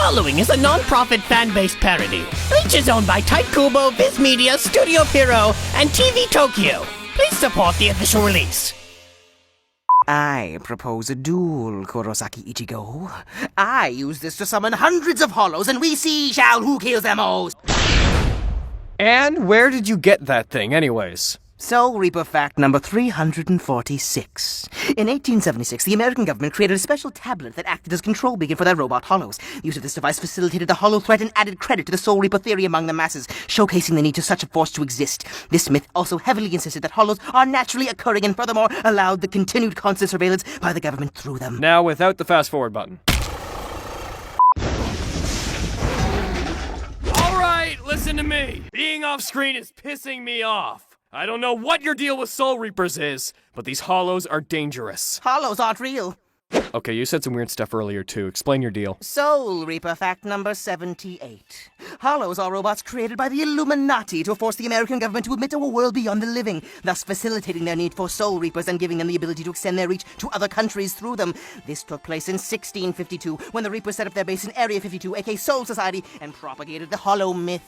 following is a non-profit fan-based parody. Bleach is owned by Type Kubo, Viz Media, Studio Piro, and TV Tokyo. Please support the official release. I propose a duel, Kurosaki Ichigo. I use this to summon hundreds of hollows, and we shall who kills them most. And where did you get that thing, anyways? Soul Reaper fact number 346. In 1876, the American government created a special tablet that acted as control beacon for their robot hollows. Use of this device facilitated the hollow threat and added credit to the Soul Reaper theory among the masses, showcasing the need for such a force to exist. This myth also heavily insisted that hollows are naturally occurring and furthermore allowed the continued constant surveillance by the government through them. Now without the fast-forward button. Alright, listen to me. Being off-screen is pissing me off. I don't know what your deal with Soul Reapers is, but these hollows are dangerous. Hollows aren't real. Okay, you said some weird stuff earlier too. Explain your deal. Soul Reaper fact number 78. Hollows are robots created by the Illuminati to force the American government to admit to a world beyond the living, thus facilitating their need for Soul Reapers and giving them the ability to extend their reach to other countries through them. This took place in 1652, when the Reapers set up their base in Area 52, aka Soul Society, and propagated the Hollow myth.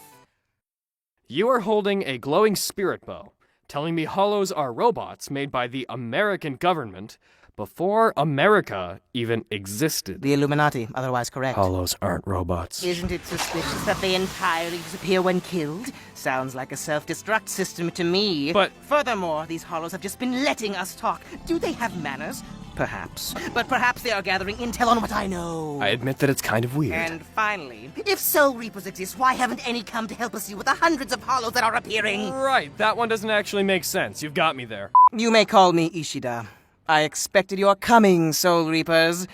You are holding a glowing spirit bow, telling me hollows are robots made by the American government before America even existed. The Illuminati, otherwise correct. Hollows aren't robots. Isn't it suspicious that they entirely disappear when killed? Sounds like a self-destruct system to me. But furthermore, these hollows have just been letting us talk. Do they have manners? Perhaps. But perhaps they are gathering intel on what I know. I admit that it's kind of weird. And finally, if Soul Reapers exist, why haven't any come to help us deal with the hundreds of hollows that are appearing? Right, that one doesn't actually make sense. You've got me there. You may call me Ishida. I expected your coming, Soul Reapers.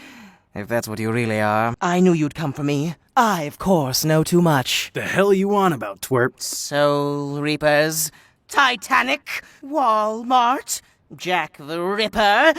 If that's what you really are. I knew you'd come for me. I, of course, know too much. The hell you on about, twerp? Soul Reapers. Titanic. Walmart. Jack the Ripper.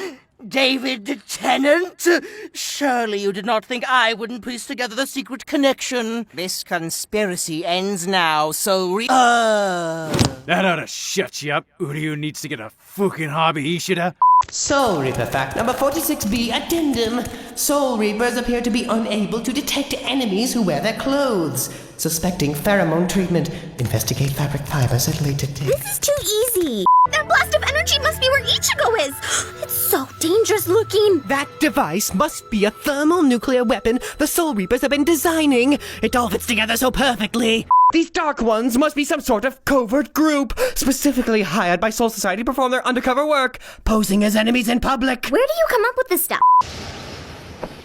David Tennant? Surely you did not think I wouldn't piece together the secret connection. This conspiracy ends now, so That oughta shut you up. Uryu needs to get a fucking hobby, Ishida. Soul Reaper fact number 46B addendum. Soul Reapers appear to be unable to detect enemies who wear their clothes. Suspecting pheromone treatment. Investigate fabric fibers at later date. This is too easy. That blast of energy must be where Ichigo is. It's so dangerous looking. That device must be a thermonuclear weapon the Soul Reapers have been designing. It all fits together so perfectly. These Dark Ones must be some sort of covert group, specifically hired by Soul Society to perform their undercover work, posing as enemies in public. Where do you come up with this stuff?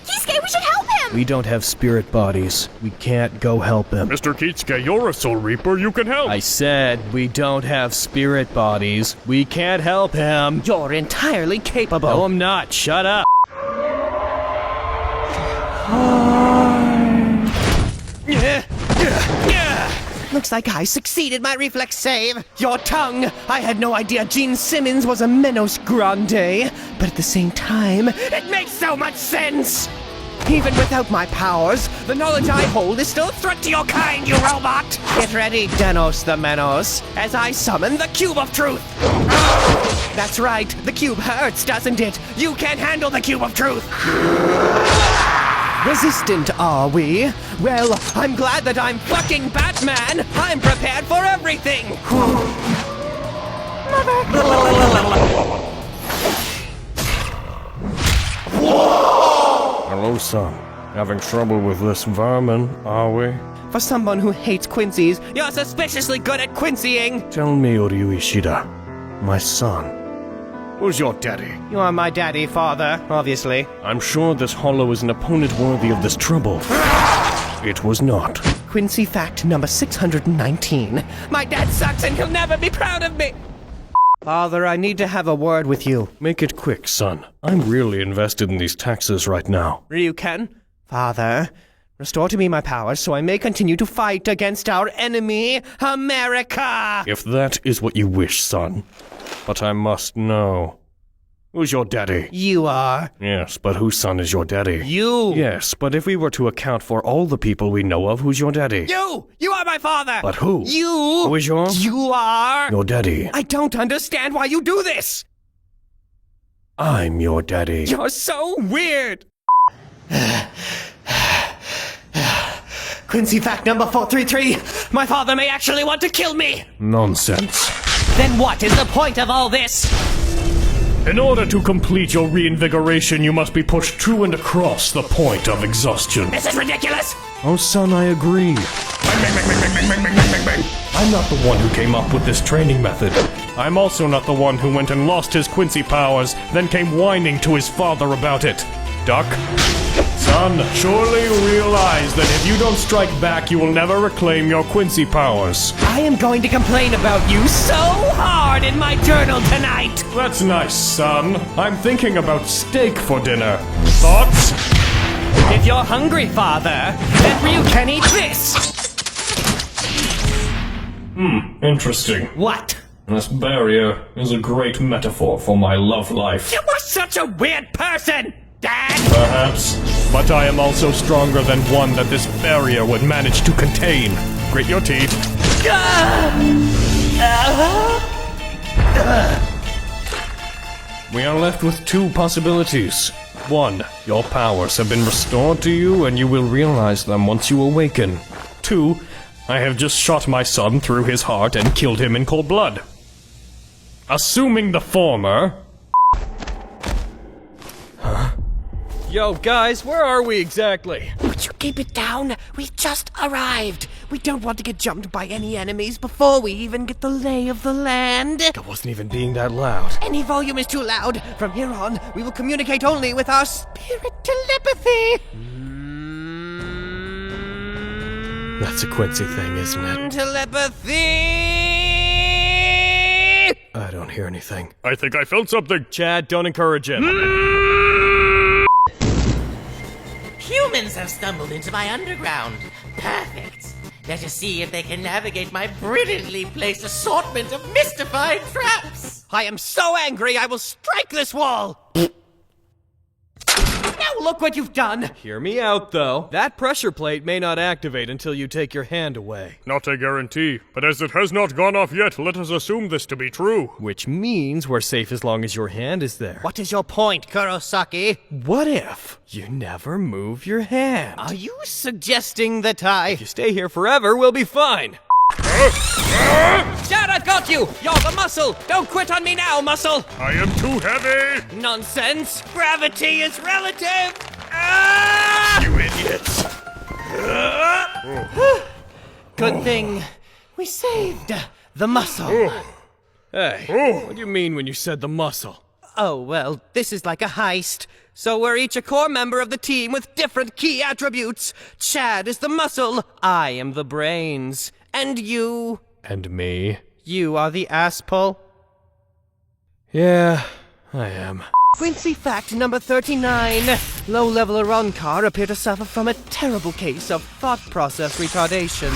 Kisuke, we should help him! We don't have spirit bodies. We can't go help him. Mr. Kitsuke, you're a Soul Reaper. You can help. I said we don't have spirit bodies. We can't help him. You're entirely capable. No, I'm not. Shut up. Looks like I succeeded my reflex save. Your tongue! I had no idea Gene Simmons was a Menos Grande. But at the same time, it makes so much sense! Even without my powers, the knowledge I hold is still a threat to your kind, you robot! Get ready, Denos the Menos, as I summon the Cube of Truth! That's right, the cube hurts, doesn't it? You can't handle the Cube of Truth! Resistant, are we? Well, I'm glad that I'm fucking Batman! I'm prepared for everything! Hello, son. Having trouble with this vermin, are we? For someone who hates Quincy's, you're suspiciously good at Quincying! Tell me, Uryu Ishida, my son. Who's your daddy? You are my daddy, father, obviously. I'm sure this hollow is an opponent worthy of this trouble. It was not. Quincy fact number 619. My dad sucks and he'll never be proud of me! Father, I need to have a word with you. Make it quick, son. I'm really invested in these taxes right now. Ryuken? Father, restore to me my powers so I may continue to fight against our enemy, America! If that is what you wish, son. But I must know. Who's your daddy? You are. Yes, but whose son is your daddy? You! Yes, but if we were to account for all the people we know of, who's your daddy? You! You are my father! But who? You! Who is your? You are! Your daddy. I don't understand why you do this! I'm your daddy. You're so weird! Quincy fact number 433. My father may actually want to kill me. Nonsense. Then what is the point of all this? In order to complete your reinvigoration, you must be pushed to and across the point of exhaustion. This is ridiculous. Oh, son, I agree. I'm not the one who came up with this training method. I'm also not the one who went and lost his Quincy powers, then came whining to his father about it. Duck? Son, surely you realize that if you don't strike back, you will never reclaim your Quincy powers. I am going to complain about you so hard in my journal tonight. That's nice, son. I'm thinking about steak for dinner. Thoughts? If you're hungry, father, then you can eat this. Interesting. What? This barrier is a great metaphor for my love life. You are such a weird person, Dad. Perhaps. But I am also stronger than one that this barrier would manage to contain. Grit your teeth. We are left with two possibilities. One, your powers have been restored to you and you will realize them once you awaken. Two, I have just shot my son through his heart and killed him in cold blood. Assuming the former... Yo, guys, where are we exactly? Would you keep it down? We just arrived. We don't want to get jumped by any enemies before we even get the lay of the land. I wasn't even being that loud. Any volume is too loud. From here on, we will communicate only with our spirit telepathy. That's a Quincy thing, isn't it? Telepathy! I don't hear anything. I think I felt something. Chad, don't encourage him. Humans have stumbled into my underground. Perfect. Let us see if they can navigate my brilliantly placed assortment of mystifying traps. I am so angry I will strike this wall! Now look what you've done! Hear me out, though. That pressure plate may not activate until you take your hand away. Not a guarantee, but as it has not gone off yet, let us assume this to be true. Which means we're safe as long as your hand is there. What is your point, Kurosaki? What if you never move your hand? Are you suggesting that If you stay here forever, we'll be fine. Dad, I've got you! You're the muscle! Don't quit on me now, muscle! I am too heavy! Nonsense! Gravity is relative! Ah! You idiots! Good thing we saved the muscle. Hey, what do you mean when you said the muscle? Oh, well, this is like a heist. So we're each a core member of the team with different key attributes. Chad is the muscle. I am the brains. And you... And me? You are the asshole. Yeah, I am. Quincy fact number 39. Low-level Aronkar appear to suffer from a terrible case of thought process retardation.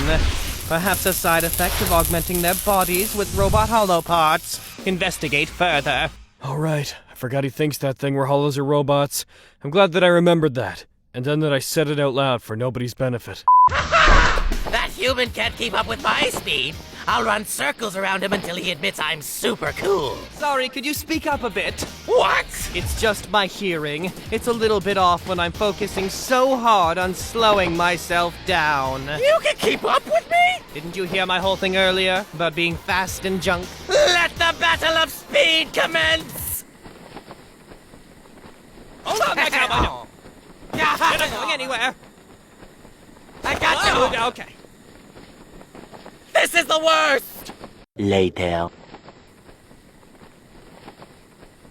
Perhaps a side effect of augmenting their bodies with robot hollow parts. Investigate further. All right, I forgot he thinks that thing where hollows are robots. I'm glad that I remembered that. And then that I said it out loud for nobody's benefit. That human can't keep up with my speed. I'll run circles around him until he admits I'm super cool. Sorry, could you speak up a bit? What? It's just my hearing. It's a little bit off when I'm focusing so hard on slowing myself down. You can keep up with me? Didn't you hear my whole thing earlier about being fast and junk? Let the battle of speed commence! Hold on, You're not going anywhere. I got you! Oh, okay. This is the worst! Later.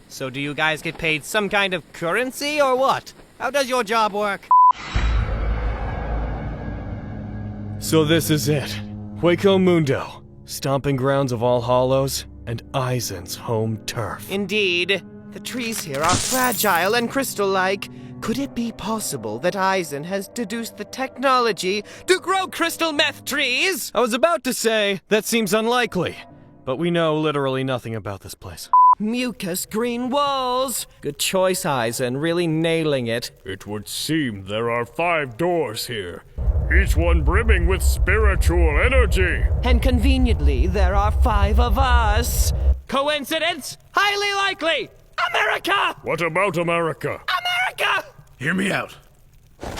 So do you guys get paid some kind of currency or what? How does your job work? So this is it. Waco Mundo. Stomping grounds of all hollows, and Eisen's home turf. Indeed. The trees here are fragile and crystal-like. Could it be possible that Eisen has deduced the technology to grow crystal meth trees? I was about to say, that seems unlikely. But we know literally nothing about this place. Mucus green walls. Good choice, Eisen. Really nailing it. It would seem there are 5 doors here, each one brimming with spiritual energy. And conveniently, there are 5 of us. Coincidence? Highly likely. America! What about America? America! Hear me out.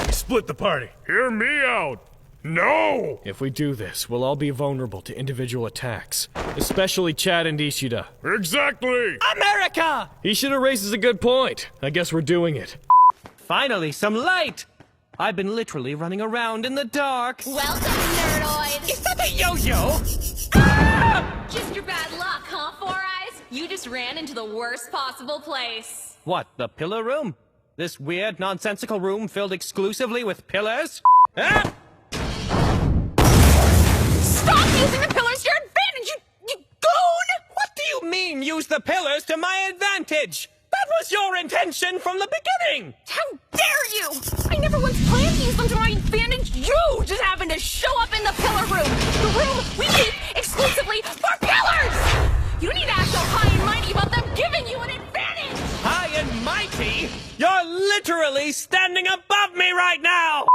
We split the party. Hear me out. No! If we do this, we'll all be vulnerable to individual attacks. Especially Chad and Ishida. Exactly! America! Ishida raises a good point. I guess we're doing it. Finally, some light! I've been literally running around in the dark. Welcome, nerdoid! Is that a yo-yo? Just your bad luck, huh, Four Eyes? You just ran into the worst possible place. What, the pillar room? This weird, nonsensical room filled exclusively with pillars? Ah! Stop using the pillars to your advantage, you goon! What do you mean, use the pillars to my advantage? That was your intention from the beginning! How dare you! I never once planned to use them to my advantage. You just happened to show up in the pillar room. The room we keep exclusively for pillars! You don't need to act so high and mighty about them giving you an advantage! High and mighty? You're literally standing above me right now!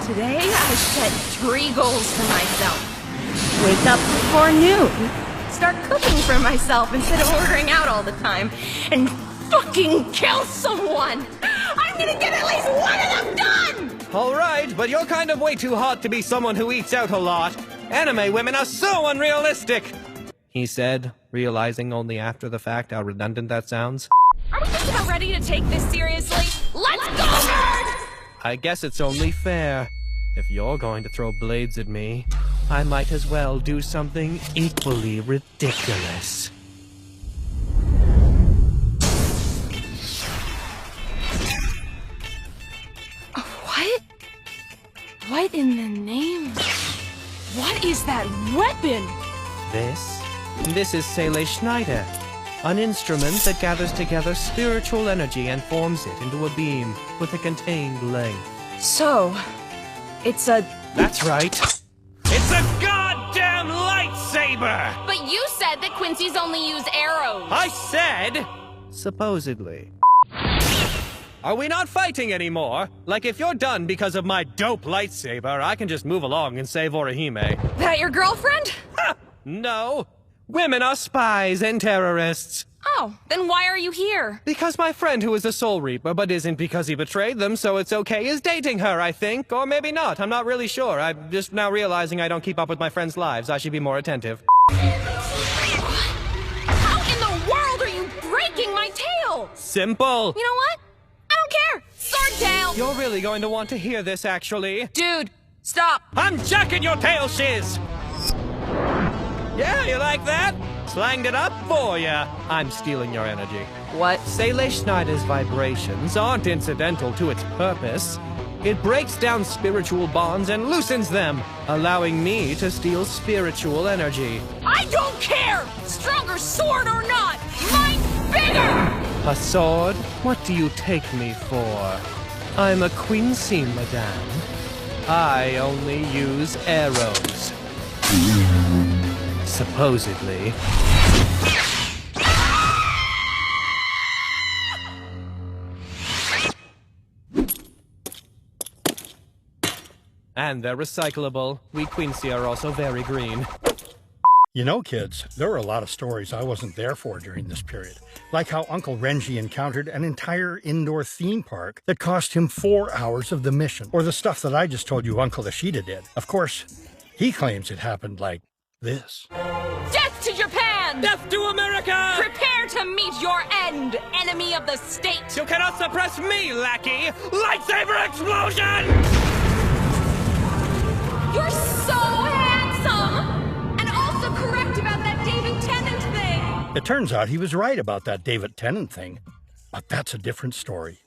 Today I set 3 goals for myself. Wake up before noon. Start cooking for myself instead of ordering out all the time. And fucking kill someone! I'm gonna get at least one of them done! Alright, but you're kind of way too hot to be someone who eats out a lot. Anime women are so unrealistic! He said, realizing only after the fact how redundant that sounds. Are we just about ready to take this seriously? Let's go, nerd! I guess it's only fair. If you're going to throw blades at me, I might as well do something equally ridiculous. What? What in the name? What is that weapon? This is Schneider, an instrument that gathers together spiritual energy and forms it into a beam with a contained length. So, it's a... That's right. It's a goddamn lightsaber! But you said that Quincy's only use arrows. I said, supposedly. Are we not fighting anymore? Like, if you're done because of my dope lightsaber, I can just move along and save Orihime. That your girlfriend? Ha! No. Women are spies and terrorists. Oh, then why are you here? Because my friend who is a Soul Reaper, but isn't because he betrayed them, so it's okay, is dating her, I think. Or maybe not, I'm not really sure. I'm just now realizing I don't keep up with my friends' lives. I should be more attentive. How in the world are you breaking my tail? Simple. You know what? I don't care. Sword tail. You're really going to want to hear this, actually. Dude, stop. I'm jacking your tail shiz! Yeah, you like that? Slanged it up for ya. I'm stealing your energy. What? Schneider's vibrations aren't incidental to its purpose. It breaks down spiritual bonds and loosens them, allowing me to steal spiritual energy. I don't care! Stronger sword or not! Mine's bigger! A sword? What do you take me for? I'm a Quincy, madame. I only use arrows. Supposedly. And they're recyclable. We Quincy are also very green. You know, kids, there are a lot of stories I wasn't there for during this period. Like how Uncle Renji encountered an entire indoor theme park that cost him 4 hours of the mission. Or the stuff that I just told you Uncle Ishida did. Of course, he claims it happened like this. Death to Japan! Death to America! Prepare to meet your end, enemy of the state! You cannot suppress me, lackey! Lightsaber explosion! You're so handsome! And also correct about that David Tennant thing! It turns out he was right about that David Tennant thing. But that's a different story.